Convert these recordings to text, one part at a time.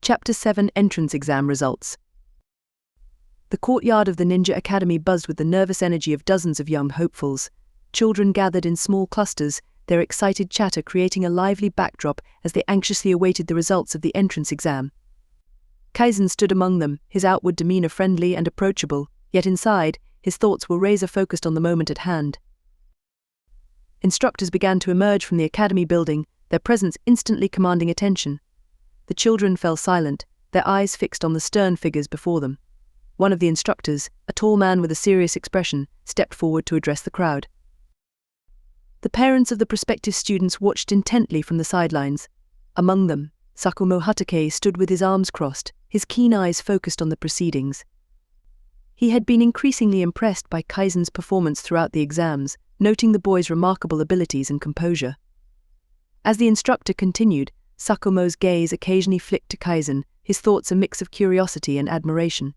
Chapter 7 Entrance Exam Results. The courtyard of the Ninja Academy buzzed with the nervous energy of dozens of young hopefuls. Children gathered in small clusters, their excited chatter creating a lively backdrop as they anxiously awaited the results of the entrance exam. Kaizen stood among them, his outward demeanor friendly and approachable, yet inside, his thoughts were razor-focused on the moment at hand. Instructors began to emerge from the academy building, their presence instantly commanding attention. The children fell silent, their eyes fixed on the stern figures before them. One of the instructors, a tall man with a serious expression, stepped forward to address the crowd. The parents of the prospective students watched intently from the sidelines. Among them, Sakumo Hatake stood with his arms crossed, his keen eyes focused on the proceedings. He had been increasingly impressed by Kaizen's performance throughout the exams, noting the boy's remarkable abilities and composure. As the instructor continued, Sakumo's gaze occasionally flicked to Kaizen, his thoughts a mix of curiosity and admiration.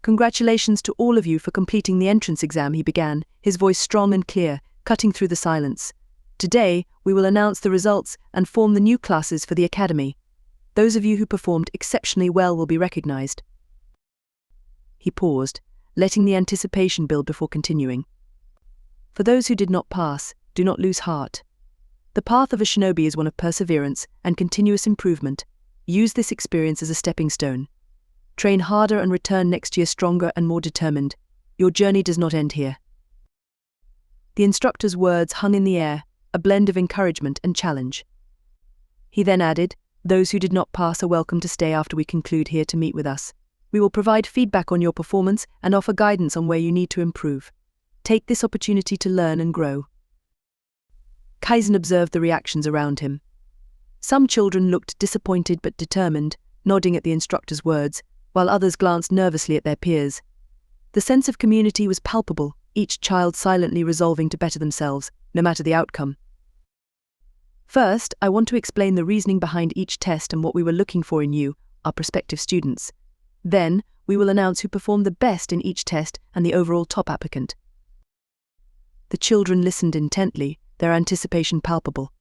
"Congratulations to all of you for completing the entrance exam," he began, his voice strong and clear, cutting through the silence. "Today, we will announce the results and form the new classes for the academy. Those of you who performed exceptionally well will be recognized." He paused, letting the anticipation build before continuing. "For those who did not pass, do not lose heart. The path of a shinobi is one of perseverance and continuous improvement. Use this experience as a stepping stone. Train harder and return next year stronger and more determined. Your journey does not end here." The instructor's words hung in the air, a blend of encouragement and challenge. He then added, "Those who did not pass are welcome to stay after we conclude here to meet with us. We will provide feedback on your performance and offer guidance on where you need to improve. Take this opportunity to learn and grow." Kaizen observed the reactions around him. Some children looked disappointed but determined, nodding at the instructor's words, while others glanced nervously at their peers. The sense of community was palpable, each child silently resolving to better themselves, no matter the outcome. "First, I want to explain the reasoning behind each test and what we were looking for in you, our prospective students. Then, we will announce who performed the best in each test and the overall top applicant." The children listened intently, their anticipation palpable.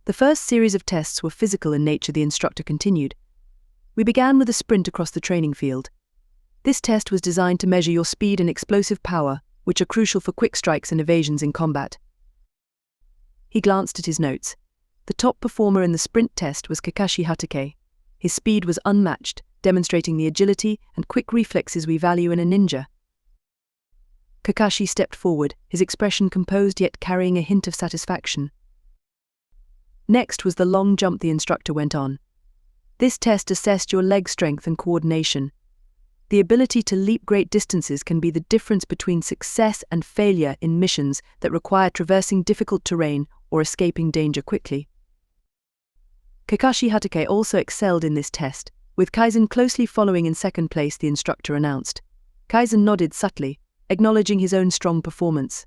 The first series of tests were physical in nature, the instructor continued. "We began with a sprint across the training field. This test was designed to measure your speed and explosive power, which are crucial for quick strikes and evasions in combat." He glanced at his notes. The top performer in the sprint test was Kakashi Hatake. His speed was unmatched, demonstrating the agility and quick reflexes we value in a ninja. Kakashi stepped forward, his expression composed yet carrying a hint of satisfaction. Next was the long jump, the instructor went on. This test assessed your leg strength and coordination. The ability to leap great distances can be the difference between success and failure in missions that require traversing difficult terrain or escaping danger quickly. Kakashi Hatake also excelled in this test, with Kaizen closely following in second place, the instructor announced. Kaizen nodded subtly, acknowledging his own strong performance.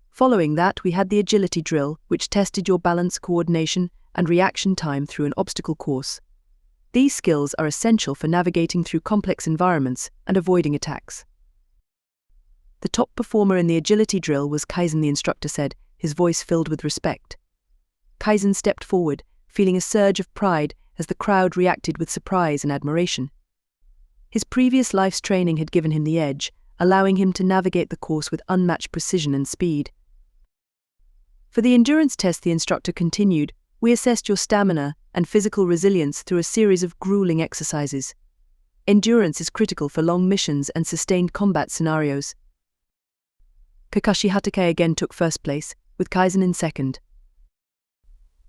Following that, we had the agility drill, which tested your balance, coordination, and reaction time through an obstacle course. These skills are essential for navigating through complex environments and avoiding attacks. The top performer in the agility drill was Kaizen, the instructor said, his voice filled with respect. Kaizen stepped forward, feeling a surge of pride as the crowd reacted with surprise and admiration. His previous life's training had given him the edge, allowing him to navigate the course with unmatched precision and speed. For the endurance test, the instructor continued, "We assessed your stamina and physical resilience through a series of grueling exercises. Endurance is critical for long missions and sustained combat scenarios." Kakashi Hatake again took first place, with Kaizen in second.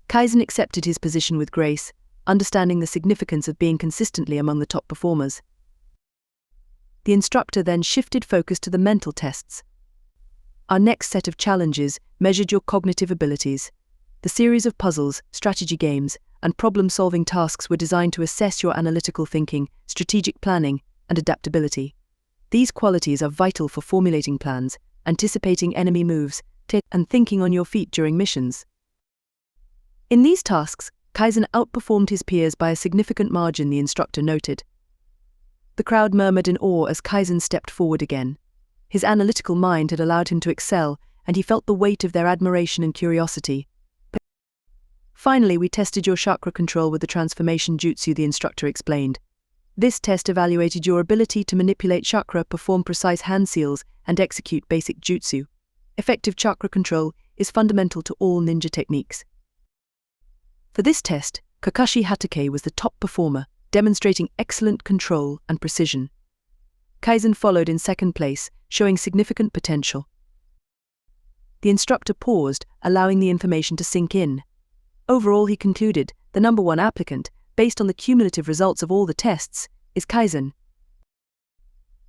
Kaizen accepted his position with grace, understanding the significance of being consistently among the top performers. The instructor then shifted focus to the mental tests. "Our next set of challenges measured your cognitive abilities. The series of puzzles, strategy games, and problem-solving tasks were designed to assess your analytical thinking, strategic planning, and adaptability. These qualities are vital for formulating plans, anticipating enemy moves, and thinking on your feet during missions." In these tasks, Kaizen outperformed his peers by a significant margin, the instructor noted. The crowd murmured in awe as Kaizen stepped forward again. His analytical mind had allowed him to excel, and he felt the weight of their admiration and curiosity. Finally, we tested your chakra control with the transformation jutsu, the instructor explained. This test evaluated your ability to manipulate chakra, perform precise hand seals, and execute basic jutsu. Effective chakra control is fundamental to all ninja techniques. For this test, Kakashi Hatake was the top performer, demonstrating excellent control and precision. Kaizen followed in second place, showing significant potential. The instructor paused, allowing the information to sink in. Overall, he concluded, the number one applicant, based on the cumulative results of all the tests, is Kaizen.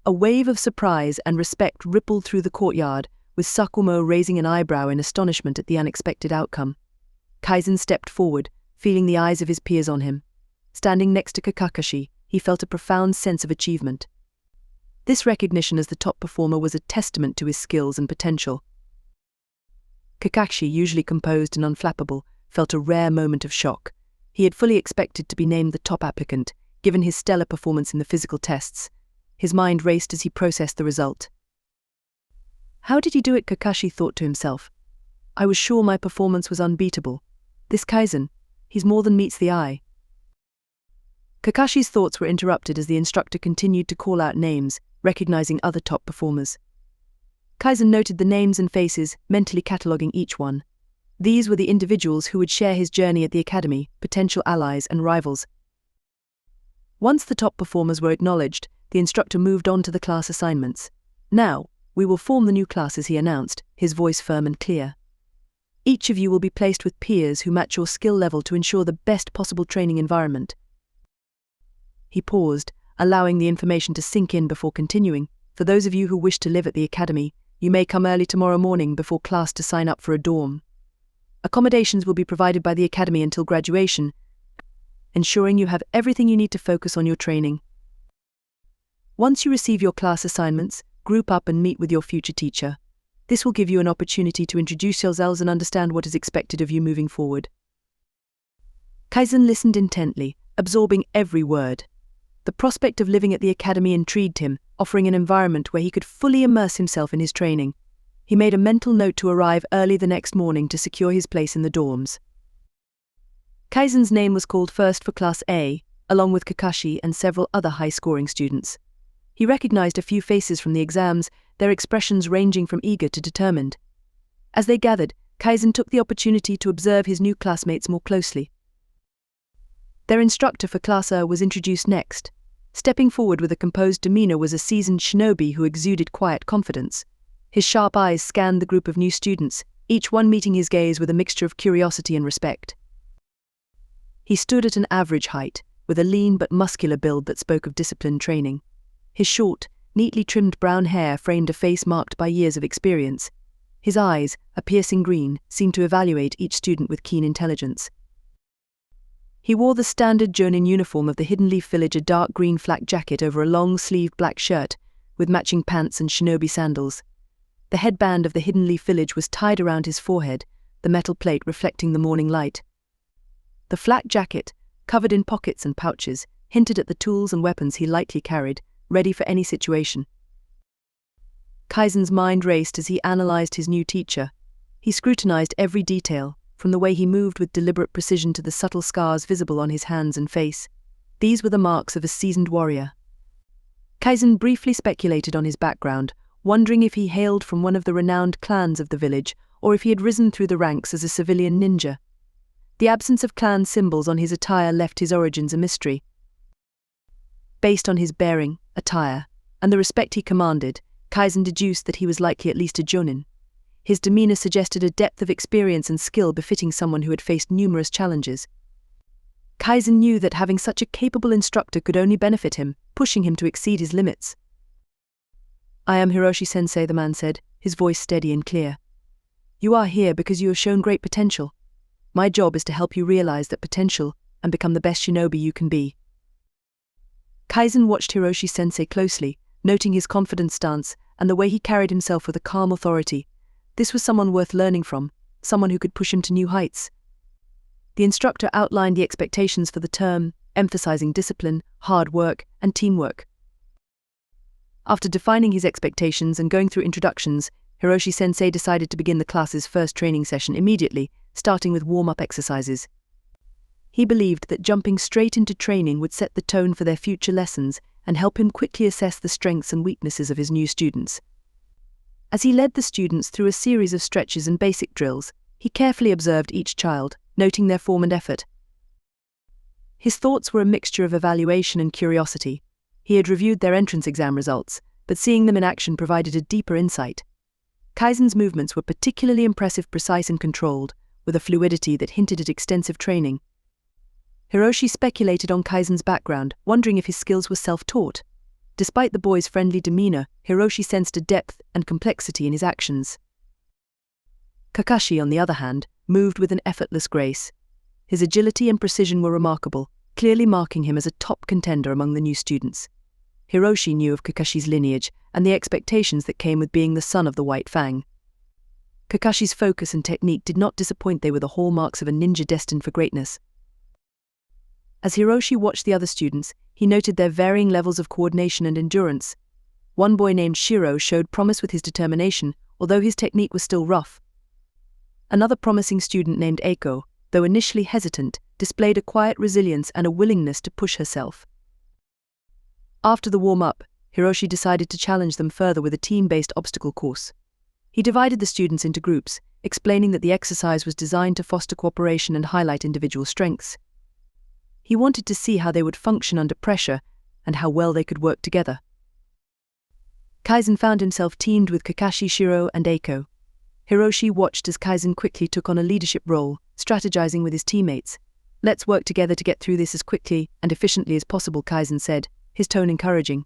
A wave of surprise and respect rippled through the courtyard, with Sakumo raising an eyebrow in astonishment at the unexpected outcome. Kaizen stepped forward, feeling the eyes of his peers on him. Standing next to Kakashi, he felt a profound sense of achievement. This recognition as the top performer was a testament to his skills and potential. Kakashi, usually composed and unflappable, felt a rare moment of shock. He had fully expected to be named the top applicant, given his stellar performance in the physical tests. His mind raced as he processed the result. How did he do it? Kakashi thought to himself. I was sure my performance was unbeatable. This Kaizen, he's more than meets the eye. Kakashi's thoughts were interrupted as the instructor continued to call out names, recognizing other top performers. Kaizen noted the names and faces, mentally cataloging each one. These were the individuals who would share his journey at the academy, potential allies and rivals. Once the top performers were acknowledged, the instructor moved on to the class assignments. Now, we will form the new classes, he announced, his voice firm and clear. Each of you will be placed with peers who match your skill level to ensure the best possible training environment. He paused, allowing the information to sink in before continuing. For those of you who wish to live at the academy, you may come early tomorrow morning before class to sign up for a dorm. Accommodations will be provided by the academy until graduation, ensuring you have everything you need to focus on your training. Once you receive your class assignments, group up and meet with your future teacher. This will give you an opportunity to introduce yourselves and understand what is expected of you moving forward. Kaizen listened intently, absorbing every word. The prospect of living at the academy intrigued him, offering an environment where he could fully immerse himself in his training. He made a mental note to arrive early the next morning to secure his place in the dorms. Kaizen's name was called first for Class A, along with Kakashi and several other high-scoring students. He recognized a few faces from the exams, their expressions ranging from eager to determined. As they gathered, Kaizen took the opportunity to observe his new classmates more closely. Their instructor for Class A was introduced next. Stepping forward with a composed demeanor was a seasoned shinobi who exuded quiet confidence. His sharp eyes scanned the group of new students, each one meeting his gaze with a mixture of curiosity and respect. He stood at an average height, with a lean but muscular build that spoke of disciplined training. His short, neatly trimmed brown hair framed a face marked by years of experience. His eyes, a piercing green, seemed to evaluate each student with keen intelligence. He wore the standard Jonin uniform of the Hidden Leaf Village, a dark green flak jacket over a long-sleeved black shirt, with matching pants and shinobi sandals. The headband of the Hidden Leaf Village was tied around his forehead, the metal plate reflecting the morning light. The flak jacket, covered in pockets and pouches, hinted at the tools and weapons he lightly carried, ready for any situation. Kaizen's mind raced as he analyzed his new teacher. He scrutinized every detail, from the way he moved with deliberate precision to the subtle scars visible on his hands and face. These were the marks of a seasoned warrior. Kaizen briefly speculated on his background, wondering if he hailed from one of the renowned clans of the village, or if he had risen through the ranks as a civilian ninja. The absence of clan symbols on his attire left his origins a mystery. Based on his bearing, attire, and the respect he commanded, Kaizen deduced that he was likely at least a jonin. His demeanor suggested a depth of experience and skill befitting someone who had faced numerous challenges. Kaizen knew that having such a capable instructor could only benefit him, pushing him to exceed his limits. I am Hiroshi-sensei, the man said, his voice steady and clear. You are here because you have shown great potential. My job is to help you realize that potential and become the best shinobi you can be. Kaizen watched Hiroshi-sensei closely, noting his confident stance and the way he carried himself with a calm authority. This was someone worth learning from, someone who could push him to new heights. The instructor outlined the expectations for the term, emphasizing discipline, hard work, and teamwork. After defining his expectations and going through introductions, Hiroshi-sensei decided to begin the class's first training session immediately, starting with warm-up exercises. He believed that jumping straight into training would set the tone for their future lessons and help him quickly assess the strengths and weaknesses of his new students. As he led the students through a series of stretches and basic drills, he carefully observed each child, noting their form and effort. His thoughts were a mixture of evaluation and curiosity. He had reviewed their entrance exam results, but seeing them in action provided a deeper insight. Kaizen's movements were particularly impressive, precise and controlled, with a fluidity that hinted at extensive training. Hiroshi speculated on Kaizen's background, wondering if his skills were self-taught. Despite the boy's friendly demeanor, Hiroshi sensed a depth and complexity in his actions. Kakashi, on the other hand, moved with an effortless grace. His agility and precision were remarkable, clearly marking him as a top contender among the new students. Hiroshi knew of Kakashi's lineage and the expectations that came with being the son of the White Fang. Kakashi's focus and technique did not disappoint. They were the hallmarks of a ninja destined for greatness. As Hiroshi watched the other students, he noted their varying levels of coordination and endurance. One boy named Shiro showed promise with his determination, although his technique was still rough. Another promising student named Eiko, though initially hesitant, displayed a quiet resilience and a willingness to push herself. After the warm-up, Hiroshi decided to challenge them further with a team-based obstacle course. He divided the students into groups, explaining that the exercise was designed to foster cooperation and highlight individual strengths. He wanted to see how they would function under pressure and how well they could work together. Kaizen found himself teamed with Kakashi, Shiro, and Eiko. Hiroshi watched as Kaizen quickly took on a leadership role, strategizing with his teammates. "Let's work together to get through this as quickly and efficiently as possible," Kaizen said, his tone encouraging.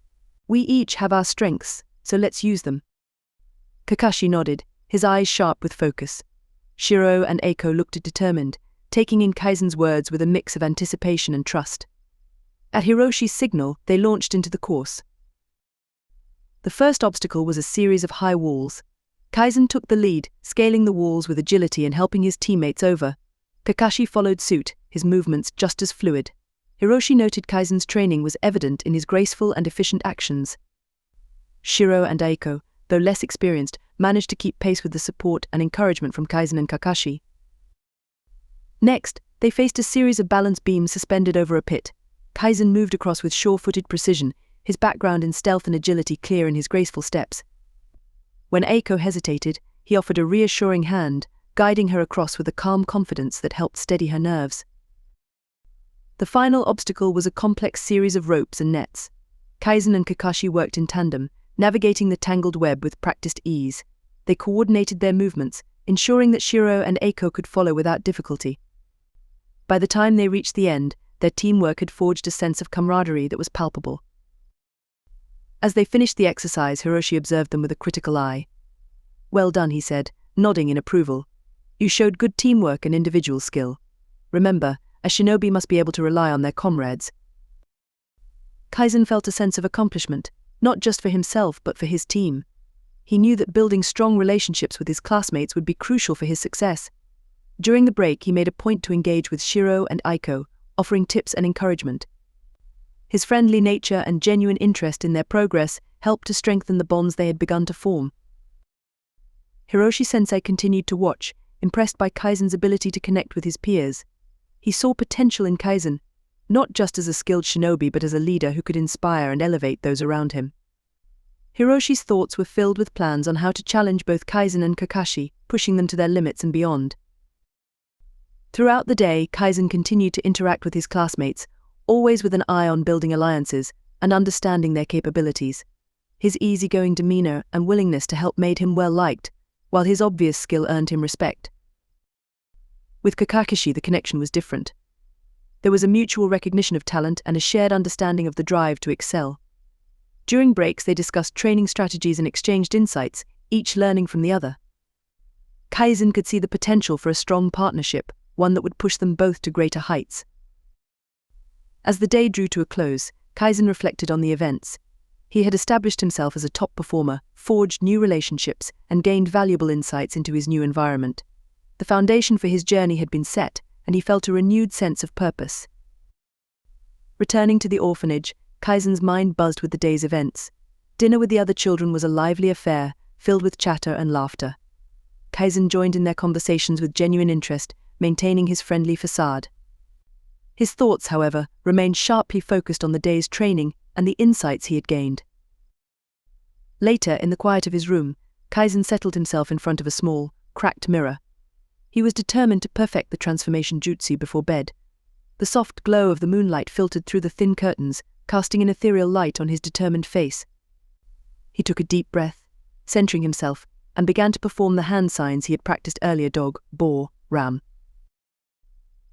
"We each have our strengths, so let's use them." Kakashi nodded, his eyes sharp with focus. Shiro and Eiko looked determined, taking in Kaizen's words with a mix of anticipation and trust. At Hiroshi's signal, they launched into the course. The first obstacle was a series of high walls. Kaizen took the lead, scaling the walls with agility and helping his teammates over. Kakashi followed suit, his movements just as fluid. Hiroshi noted Kaizen's training was evident in his graceful and efficient actions. Shiro and Eiko, though less experienced, managed to keep pace with the support and encouragement from Kaizen and Kakashi. Next, they faced a series of balance beams suspended over a pit. Kaizen moved across with sure-footed precision, his background in stealth and agility clear in his graceful steps. When Eiko hesitated, he offered a reassuring hand, guiding her across with a calm confidence that helped steady her nerves. The final obstacle was a complex series of ropes and nets. Kaizen and Kakashi worked in tandem, navigating the tangled web with practiced ease. They coordinated their movements, ensuring that Shiro and Eiko could follow without difficulty. By the time they reached the end, their teamwork had forged a sense of camaraderie that was palpable. As they finished the exercise, Hiroshi observed them with a critical eye. "Well done," he said, nodding in approval. "You showed good teamwork and individual skill. Remember, a shinobi must be able to rely on their comrades." Kaizen felt a sense of accomplishment, not just for himself but for his team. He knew that building strong relationships with his classmates would be crucial for his success. During the break, he made a point to engage with Shiro and Eiko, offering tips and encouragement. His friendly nature and genuine interest in their progress helped to strengthen the bonds they had begun to form. Hiroshi-sensei continued to watch, impressed by Kaizen's ability to connect with his peers. He saw potential in Kaizen, not just as a skilled shinobi but as a leader who could inspire and elevate those around him. Hiroshi's thoughts were filled with plans on how to challenge both Kaizen and Kakashi, pushing them to their limits and beyond. Throughout the day, Kaizen continued to interact with his classmates, always with an eye on building alliances and understanding their capabilities. His easygoing demeanor and willingness to help made him well-liked, while his obvious skill earned him respect. With Kakashi, the connection was different. There was a mutual recognition of talent and a shared understanding of the drive to excel. During breaks, they discussed training strategies and exchanged insights, each learning from the other. Kaizen could see the potential for a strong partnership, one that would push them both to greater heights. As the day drew to a close, Kaizen reflected on the events. He had established himself as a top performer, forged new relationships, and gained valuable insights into his new environment. The foundation for his journey had been set, and he felt a renewed sense of purpose. Returning to the orphanage, Kaizen's mind buzzed with the day's events. Dinner with the other children was a lively affair, filled with chatter and laughter. Kaizen joined in their conversations with genuine interest, maintaining his friendly facade. His thoughts, however, remained sharply focused on the day's training and the insights he had gained. Later, in the quiet of his room, Kaizen settled himself in front of a small, cracked mirror. He was determined to perfect the transformation jutsu before bed. The soft glow of the moonlight filtered through the thin curtains, casting an ethereal light on his determined face. He took a deep breath, centering himself, and began to perform the hand signs he had practiced earlier: dog, boar, ram.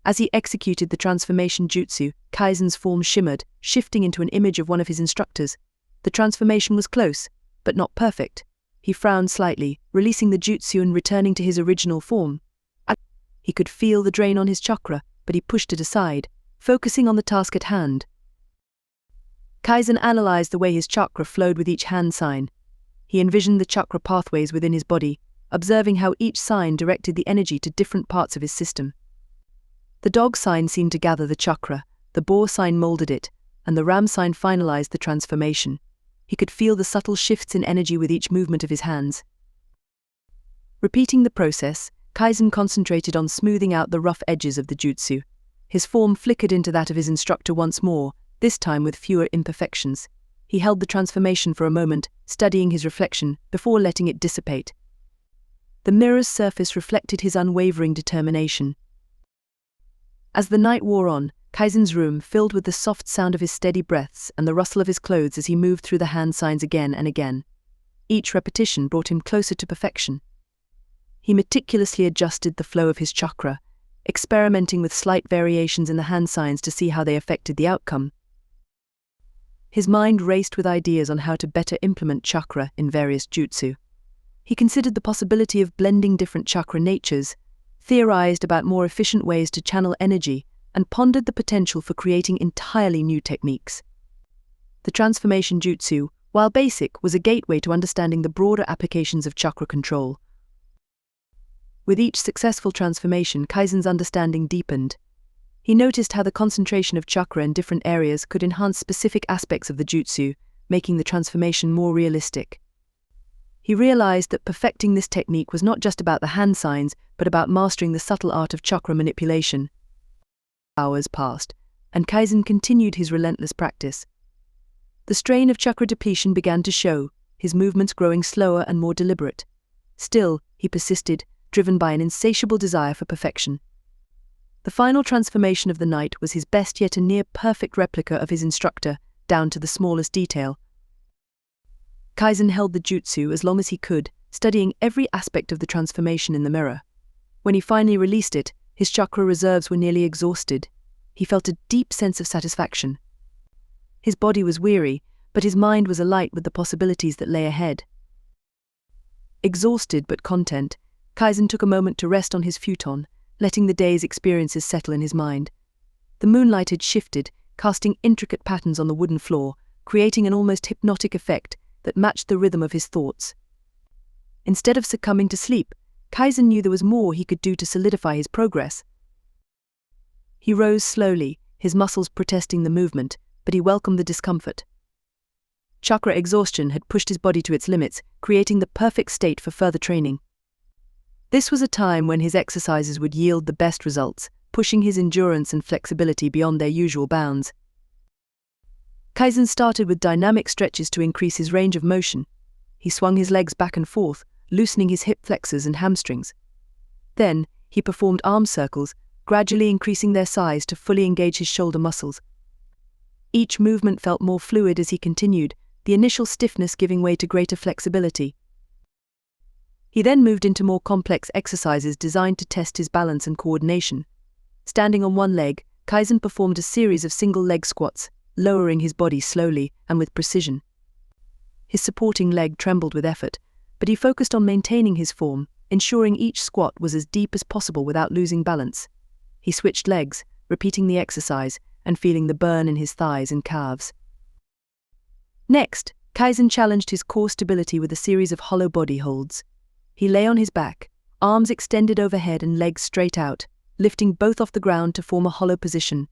As he executed the transformation jutsu, Kaizen's form shimmered, shifting into an image of one of his instructors. The transformation was close, but not perfect. He frowned slightly, releasing the jutsu and returning to his original form. He could feel the drain on his chakra, but he pushed it aside, focusing on the task at hand. Kaizen analyzed the way his chakra flowed with each hand sign. He envisioned the chakra pathways within his body, observing how each sign directed the energy to different parts of his system. The dog sign seemed to gather the chakra, the boar sign molded it, and the ram sign finalized the transformation. He could feel the subtle shifts in energy with each movement of his hands. Repeating the process, Kaizen concentrated on smoothing out the rough edges of the jutsu. His form flickered into that of his instructor once more, this time with fewer imperfections. He held the transformation for a moment, studying his reflection, before letting it dissipate. The mirror's surface reflected his unwavering determination. As the night wore on, Kaizen's room filled with the soft sound of his steady breaths and the rustle of his clothes as he moved through the hand signs again and again. Each repetition brought him closer to perfection. He meticulously adjusted the flow of his chakra, experimenting with slight variations in the hand signs to see how they affected the outcome. His mind raced with ideas on how to better implement chakra in various jutsu. He considered the possibility of blending different chakra natures, theorized about more efficient ways to channel energy, and pondered the potential for creating entirely new techniques. The transformation jutsu, while basic, was a gateway to understanding the broader applications of chakra control. With each successful transformation, Kaizen's understanding deepened. He noticed how the concentration of chakra in different areas could enhance specific aspects of the jutsu, making the transformation more realistic. He realized that perfecting this technique was not just about the hand signs, but about mastering the subtle art of chakra manipulation. Hours passed, and Kaizen continued his relentless practice. The strain of chakra depletion began to show, his movements growing slower and more deliberate. Still, he persisted, driven by an insatiable desire for perfection. The final transformation of the night was his best yet a near-perfect replica of his instructor, down to the smallest detail. Kaizen held the jutsu as long as he could, studying every aspect of the transformation in the mirror. When he finally released it, his chakra reserves were nearly exhausted. He felt a deep sense of satisfaction. His body was weary, but his mind was alight with the possibilities that lay ahead. Exhausted but content, Kaizen took a moment to rest on his futon, letting the day's experiences settle in his mind. The moonlight had shifted, casting intricate patterns on the wooden floor, creating an almost hypnotic effect that matched the rhythm of his thoughts. Instead of succumbing to sleep, Kaizen knew there was more he could do to solidify his progress. He rose slowly, his muscles protesting the movement, but he welcomed the discomfort. Chakra exhaustion had pushed his body to its limits, creating the perfect state for further training. This was a time when his exercises would yield the best results, pushing his endurance and flexibility beyond their usual bounds. Kaizen started with dynamic stretches to increase his range of motion. He swung his legs back and forth, loosening his hip flexors and hamstrings. Then, he performed arm circles, gradually increasing their size to fully engage his shoulder muscles. Each movement felt more fluid as he continued, the initial stiffness giving way to greater flexibility. He then moved into more complex exercises designed to test his balance and coordination. Standing on one leg, Kaizen performed a series of single leg squats, lowering his body slowly and with precision. His supporting leg trembled with effort, but he focused on maintaining his form, ensuring each squat was as deep as possible without losing balance. He switched legs, repeating the exercise, and feeling the burn in his thighs and calves. Next, Kaizen challenged his core stability with a series of hollow body holds. He lay on his back, arms extended overhead and legs straight out, lifting both off the ground to form a hollow position.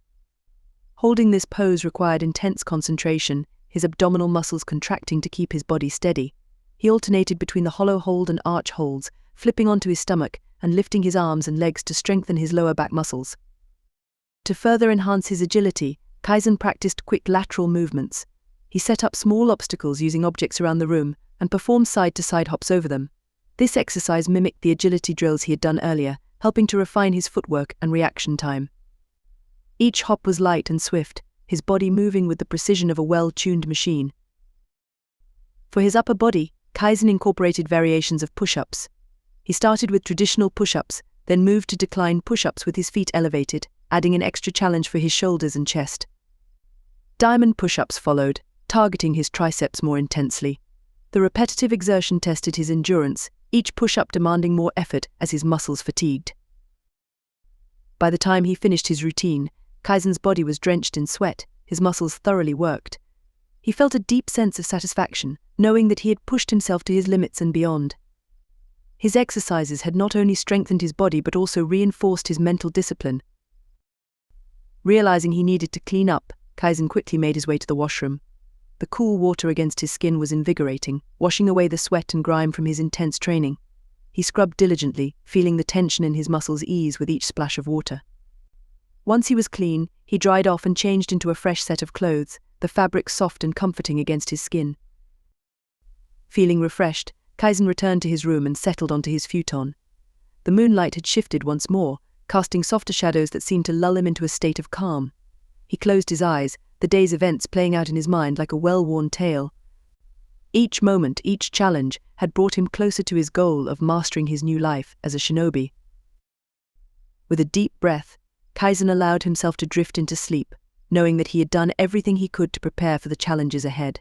Holding this pose required intense concentration, his abdominal muscles contracting to keep his body steady. He alternated between the hollow hold and arch holds, flipping onto his stomach and lifting his arms and legs to strengthen his lower back muscles. To further enhance his agility, Kaizen practiced quick lateral movements. He set up small obstacles using objects around the room and performed side-to-side hops over them. This exercise mimicked the agility drills he had done earlier, helping to refine his footwork and reaction time. Each hop was light and swift, his body moving with the precision of a well-tuned machine. For his upper body, Kaizen incorporated variations of push-ups. He started with traditional push-ups, then moved to decline push-ups with his feet elevated, adding an extra challenge for his shoulders and chest. Diamond push-ups followed, targeting his triceps more intensely. The repetitive exertion tested his endurance, each push-up demanding more effort as his muscles fatigued. By the time he finished his routine, Kaizen's body was drenched in sweat, his muscles thoroughly worked. He felt a deep sense of satisfaction, knowing that he had pushed himself to his limits and beyond. His exercises had not only strengthened his body but also reinforced his mental discipline. Realizing he needed to clean up, Kaizen quickly made his way to the washroom. The cool water against his skin was invigorating, washing away the sweat and grime from his intense training. He scrubbed diligently, feeling the tension in his muscles ease with each splash of water. Once he was clean, he dried off and changed into a fresh set of clothes, the fabric soft and comforting against his skin. Feeling refreshed, Kaizen returned to his room and settled onto his futon. The moonlight had shifted once more, casting softer shadows that seemed to lull him into a state of calm. He closed his eyes, the day's events playing out in his mind like a well-worn tale. Each moment, each challenge, had brought him closer to his goal of mastering his new life as a shinobi. With a deep breath, Kaizen allowed himself to drift into sleep, knowing that he had done everything he could to prepare for the challenges ahead.